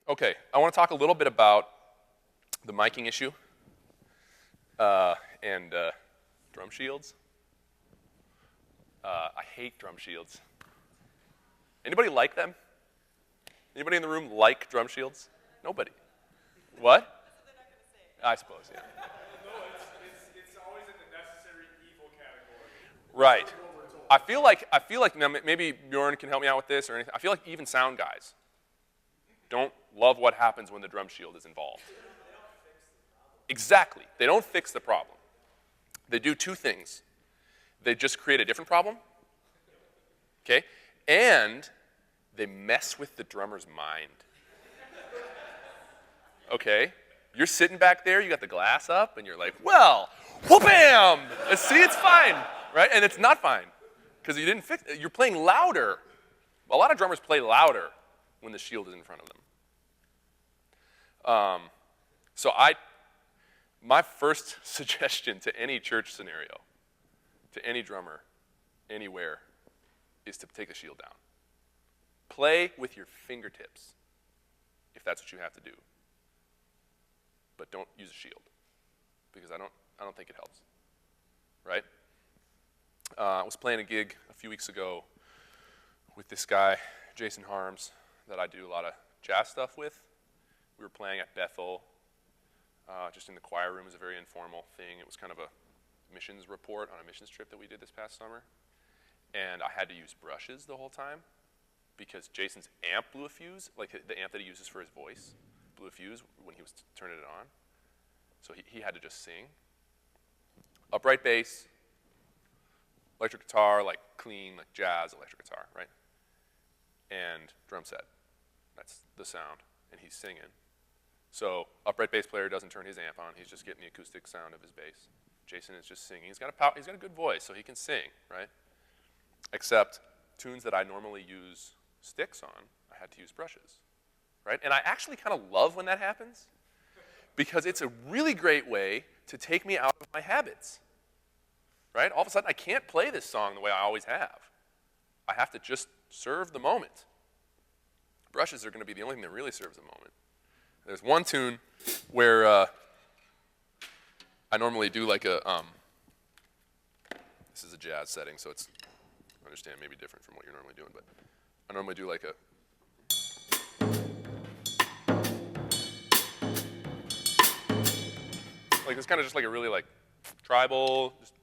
Okay, I want to talk a little bit about the miking issue and drum shields. I hate drum shields. Anybody like them? Anybody in the room like drum shields? Nobody. What? I suppose, yeah. No, it's always in the necessary evil category. Right. I feel like now maybe Bjorn can help me out with this or anything. I feel like even sound guys don't love what happens when the drum shield is involved. Exactly. They don't fix the problem. They do two things. They just create a different problem, okay? And they mess with the drummer's mind. Okay? You're sitting back there, you got the glass up, and you're like, well, whoop-bam! See, it's fine, right? And it's not fine, because you didn't fix it. You're playing louder. A lot of drummers play louder when the shield is in front of them. My first suggestion to any church scenario, to any drummer, anywhere, is to take the shield down. Play with your fingertips, if that's what you have to do. But don't use a shield, because I don't think it helps, right? I was playing a gig a few weeks ago with this guy, Jason Harms, that I do a lot of jazz stuff with. We were playing at Bethel, just in the choir room. It was a very informal thing. It was kind of a missions report on a missions trip that we did this past summer. And I had to use brushes the whole time because Jason's amp blew a fuse, like the amp that he uses for his voice blew a fuse when he was turning it on. So he had to just sing. Upright bass, electric guitar, like clean, like jazz electric guitar, right? And drum set. That's the sound. And he's singing. So upright bass player doesn't turn his amp on. He's just getting the acoustic sound of his bass. Jason is just singing. He's got a good voice, so he can sing, right? Except tunes that I normally use sticks on, I had to use brushes, right? And I actually kind of love when that happens because it's a really great way to take me out of my habits, right? All of a sudden, I can't play this song the way I always have. I have to just serve the moment. Brushes are going to be the only thing that really serves the moment. There's one tune where I normally do like a, this is a jazz setting, so it's, I understand, maybe different from what you're normally doing, but I normally do like a, like it's kind of just like a really like tribal, just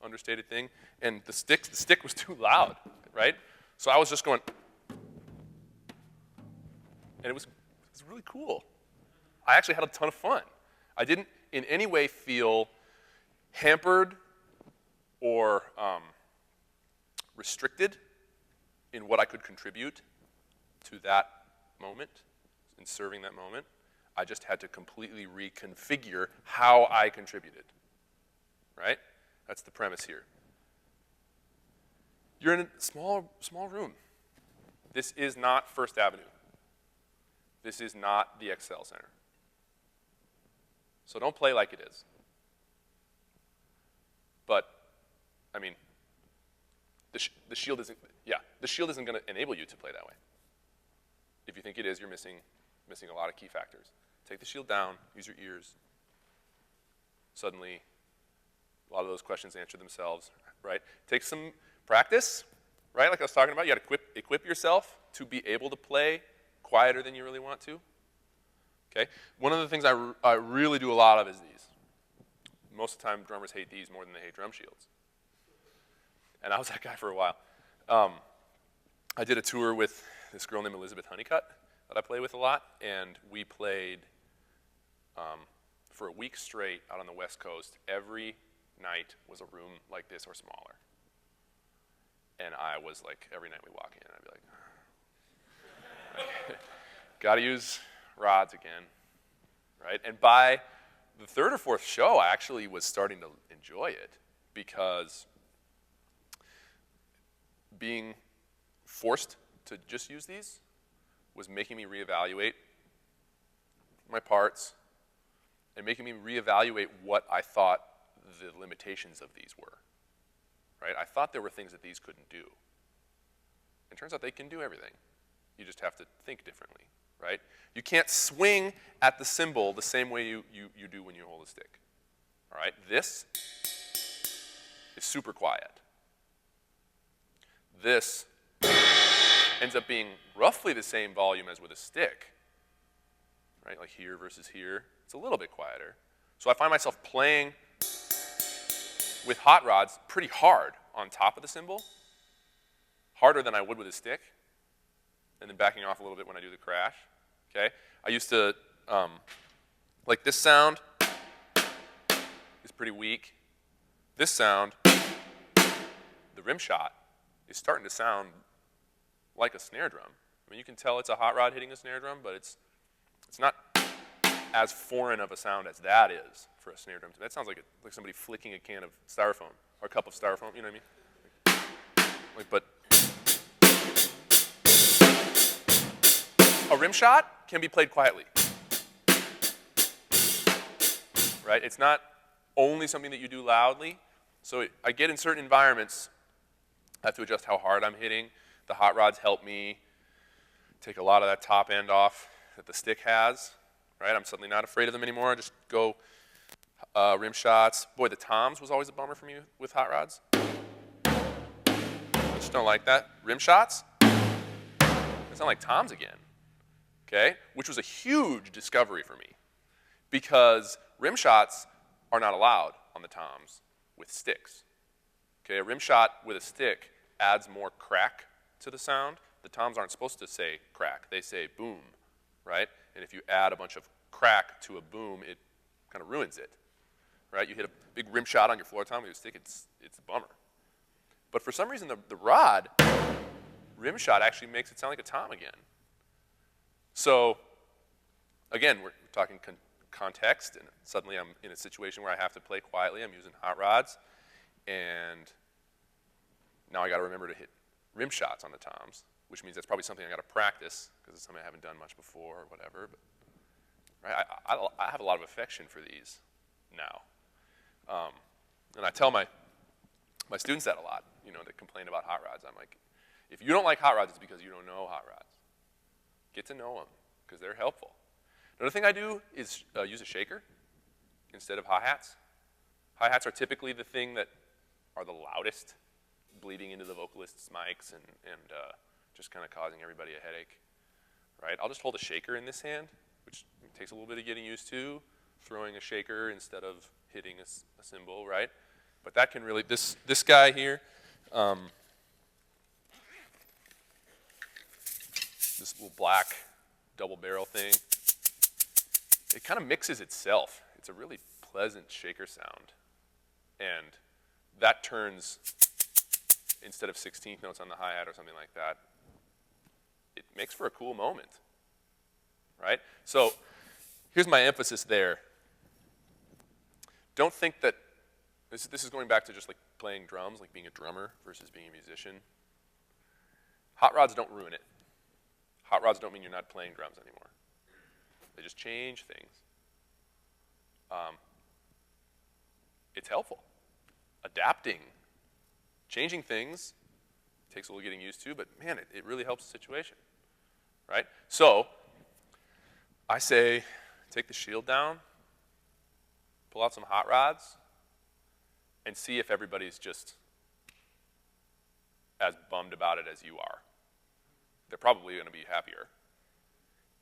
understated thing, and the stick was too loud, right? So I was just going, and it was really cool. I actually had a ton of fun. I didn't in any way feel hampered or restricted in what I could contribute to that moment, in serving that moment. I just had to completely reconfigure how I contributed, right? That's the premise here. You're in a small room. This is not First Avenue. This is not the Excel Center. So don't play like it is. But, I mean, the shield isn't going to enable you to play that way. If you think it is, you're missing a lot of key factors. Take the shield down, use your ears. Suddenly, a lot of those questions answer themselves, right? Take some practice, right? Like I was talking about, you got to equip yourself to be able to play quieter than you really want to. Okay? One of the things I really do a lot of is these. Most of the time, drummers hate these more than they hate drum shields. And I was that guy for a while. I did a tour with this girl named Elizabeth Honeycutt that I play with a lot, and we played for a week straight out on the West Coast. Every night was a room like this or smaller. And I was like, every night we walk in, I'd be like, gotta use rods again, right? And by the third or fourth show, I actually was starting to enjoy it because being forced to just use these was making me reevaluate my parts and making me reevaluate what I thought the limitations of these were, right? I thought there were things that these couldn't do. It turns out they can do everything. You just have to think differently. right? You can't swing at the cymbal the same way you do when you hold a stick. All right? This is super quiet. This ends up being roughly the same volume as with a stick, right? Like here versus here. It's a little bit quieter. So I find myself playing with hot rods pretty hard on top of the cymbal, harder than I would with a stick, and then backing off a little bit when I do the crash, okay? I used to, like this sound is pretty weak. This sound, the rim shot, is starting to sound like a snare drum. I mean, you can tell it's a hot rod hitting a snare drum, but it's not as foreign of a sound as that is for a snare drum. That sounds like somebody flicking a can of styrofoam or a cup of styrofoam. You know what I mean? But a rim shot can be played quietly, right? It's not only something that you do loudly. So I get in certain environments, I have to adjust how hard I'm hitting. The hot rods help me take a lot of that top end off that the stick has, right? I'm suddenly not afraid of them anymore. I just go rim shots. Boy, the toms was always a bummer for me with hot rods. I just don't like that. Rim shots, they sound like toms again, okay? Which was a huge discovery for me because rim shots are not allowed on the toms with sticks. Okay, a rim shot with a stick adds more crack to the sound. The toms aren't supposed to say crack. They say boom, right? And if you add a bunch of crack to a boom, it kind of ruins it, right? You hit a big rim shot on your floor tom with your stick, it's a bummer. But for some reason, the rod rim shot actually makes it sound like a tom again. So again, we're talking context, and suddenly I'm in a situation where I have to play quietly. I'm using hot rods, and now I got to remember to hit rim shots on the toms, which means that's probably something I got to practice because it's something I haven't done much before or whatever. But right, I have a lot of affection for these now, and I tell my students that a lot. You know, that complain about hot rods. I'm like, if you don't like hot rods, it's because you don't know hot rods. Get to know them because they're helpful. Another thing I do is use a shaker instead of hi-hats. Hi-hats are typically the thing that are the loudest, bleeding into the vocalist's mics and just kind of causing everybody a headache, right? I'll just hold a shaker in this hand, which takes a little bit of getting used to, throwing a shaker instead of hitting a cymbal, right? But that can really, this guy here, this little black double barrel thing, it kind of mixes itself. It's a really pleasant shaker sound. And that turns, instead of 16th notes on the hi-hat or something like that, it makes for a cool moment, right? So here's my emphasis there. Don't think that, this is going back to just like playing drums, like being a drummer versus being a musician. Hot rods don't ruin it. Hot rods don't mean you're not playing drums anymore. They just change things. It's helpful. Adapting, changing things takes a little getting used to, but man, it really helps the situation, right? So I say take the shield down, pull out some hot rods, and see if everybody's just as bummed about it as you are. They're probably going to be happier.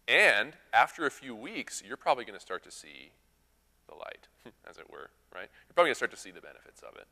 And after a few weeks, you're probably going to start to see the light, as it were, right? You're probably going to start to see the benefits of it.